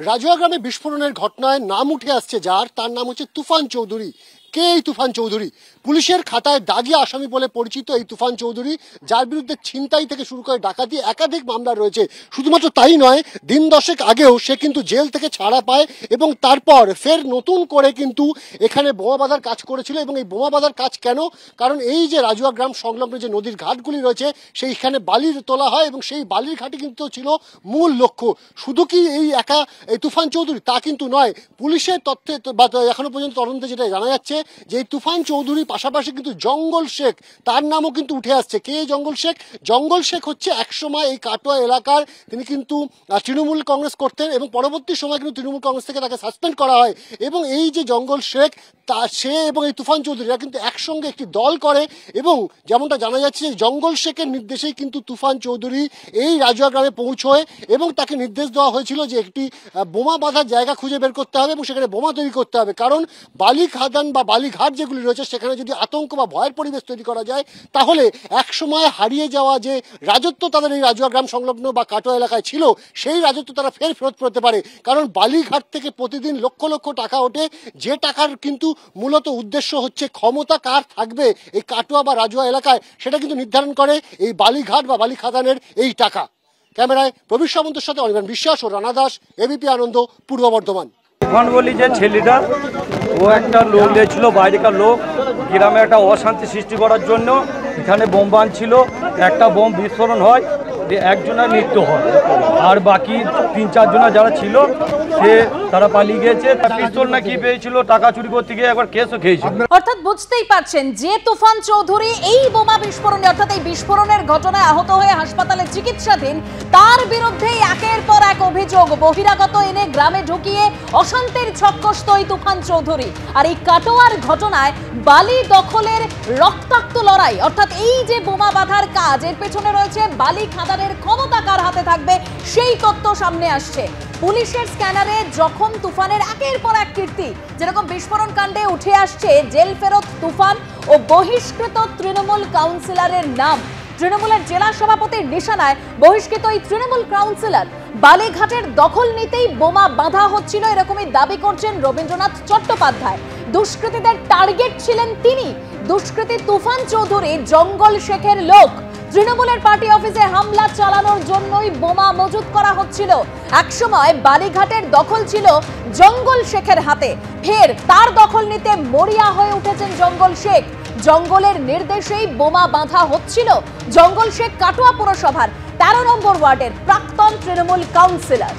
রাজুয়া গ্রামে বিস্ফোরণের ঘটনায় নাম উঠে আসছে যার, তার নাম হচ্ছে তুফান চৌধুরী। কে এই তুফান চৌধুরী? পুলিশের খাতায় দাগি আসামি বলে পরিচিত এই তুফান চৌধুরী, যার বিরুদ্ধে ছিনতাই থেকে শুরু করে ডাকাতি একাধিক মামলা রয়েছে। শুধুমাত্র তাই নয়, দিন দশেক আগেও সে কিন্তু জেল থেকে ছাড়া পায় এবং তারপর ফের নতুন করে কিন্তু এখানে বোমা বাঁধার কাজ করেছিল। এবং এই বোমা বাঁধার কাজ কেন? কারণ এই যে রাজুয়া গ্রাম সংলগ্ন যে নদীর ঘাটগুলি রয়েছে সেইখানে বালির তোলা হয় এবং সেই বালির ঘাটই কিন্তু ছিল মূল লক্ষ্য। শুধু কি এই তুফান চৌধুরী তা কিন্তু নয়, পুলিশের তথ্যে বা এখনো পর্যন্ত তদন্তে যেটা জানা যাচ্ছে যে এই তুফান চৌধুরীর পাশাপাশি কিন্তু জঙ্গল শেখ, তার নামও কিন্তু উঠে আসছে। কে জঙ্গল শেখ? জঙ্গল শেখ হচ্ছে একসময় এই কাটোয়া এলাকার, তিনি কিন্তু তৃণমূল কংগ্রেস করতেন এবং পরবর্তী সময় কিন্তু তৃণমূল কংগ্রেস থেকে তাকে সাসপেন্ড করা হয়। এবং এই যে জঙ্গল শেখ, সে এবং এই তুফান চৌধুরীরা কিন্তু একসঙ্গে একটি দল করে এবং যেমনটা জানা যাচ্ছে যে জঙ্গল শেখের নির্দেশেই কিন্তু তুফান চৌধুরী এই রাজুয়া গ্রামে পৌঁছয় এবং তাকে নির্দেশ দেওয়া হয়েছিল যে একটি বোমা বাঁধার জায়গা খুঁজে বের করতে হবে এবং সেখানে বোমা তৈরি করতে হবে। কারণ বালি খাদান বা বালিঘাট যেগুলি রয়েছে সেখানে যদি আতঙ্ক বা ভয়ের পরিবেশ তৈরি করা যায় তাহলে একসময় হারিয়ে যাওয়া যে রাজত্ব তাদের এই রাজুয়া গ্রাম সংলগ্ন বা কাটোয়া এলাকায় ছিল সেই রাজত্ব তারা ফেরত পেতে পারে। কারণ বালিঘাট থেকে প্রতিদিন লক্ষ লক্ষ টাকা ওঠে, যে টাকার কিন্তু মূলত উদ্দেশ্য হচ্ছে ক্ষমতা কার থাকবে এই কাটোয়া বা রাজুয়া এলাকায় সেটা কিন্তু নির্ধারণ করে এই বালিঘাট বা বালি খাদানের এই টাকা। ক্যামেরায় প্রবীর সামন্তের সাথে অনির্বাণ বিশ্বাস ও রানা দাস, এবিপি আনন্দ, পূর্ব বর্ধমান। তুফান বলি যে ছেলেটা, ও একটা লোক ছিল, বাইরেকার লোক, গ্রামে একটা অশান্তি সৃষ্টি করার জন্য এখানে বোম বাঁধছিল। একটা বোম বিস্ফোরণ হয়, একজনের মৃত্যু হয়, আর বাকি 3-4 জন যারা ছিল তারা পালিয়ে গেছে। পিস্তল না কি পেয়েছিল, টাকা চুরি করতে গিয়ে একবার কেসও খেয়েছিল। অর্থাৎ বুঝতেই পারছেন যে তুফান চৌধুরী এই বোমা বিস্ফোরণে অর্থাৎ এই বিস্ফোরণের ঘটনায় আহত হয়ে হাসপাতালে চিকিৎসাধীন, তার বিরুদ্ধে একের পর এক অভিযোগ বহিরাগত এনে গ্রামে ঢুকিয়ে অশান্তির ছক্কস্ত এই তুফান চৌধুরী। আর এই কাটোয়ার ঘটনায় বালি দখলের রক্তাক্ত লড়াই, অর্থাৎ এই যে বোমা বাঁধার কাজ, এর পেছনে রয়েছে বালি খাদানের ক্ষমতা কার হাতে থাকবে সেই তথ্য সামনে আসছে। পুলিশের স্ক্যানারে যখন তুফানের একের পর এক কীর্তি, যেরকম বিস্ফোরণ কাণ্ডে উঠে আসছে জেল ফেরত তুফান ও বহিষ্কৃত তৃণমূল কাউন্সিলরের নাম। তৃণমূলের জেলা সভাপতির নিশানায় বহিষ্কৃত এই তৃণমূল কাউন্সিলর। বালিঘাটের দখল নিতেই বোমা বাঁধা হচ্ছিল এরকমই দাবি করছেন রবীন্দ্রনাথ চট্টোপাধ্যায়। দুষ্কৃতীদের টার্গেট ছিলেন তিনি। দুষ্কৃতী তুফান চৌধুরী জঙ্গল শেখের লোক। তৃণমূলের পার্টি অফিসে হামলা চালানোর জন্যই বোমা মজুত করা হচ্ছিল। একসময় বালিঘাটের দখল ছিল জঙ্গল শেখের হাতে, ফের তার দখল নিতে মরিয়া হয়ে উঠেছেন জঙ্গল শেখ। জঙ্গলের নির্দেশেই বোমা বাঁধা হচ্ছিল। জঙ্গল শেখ কাটোয়া পুরসভার 13 নম্বর ওয়ার্ডের প্রাক্তন তৃণমূল কাউন্সিলর।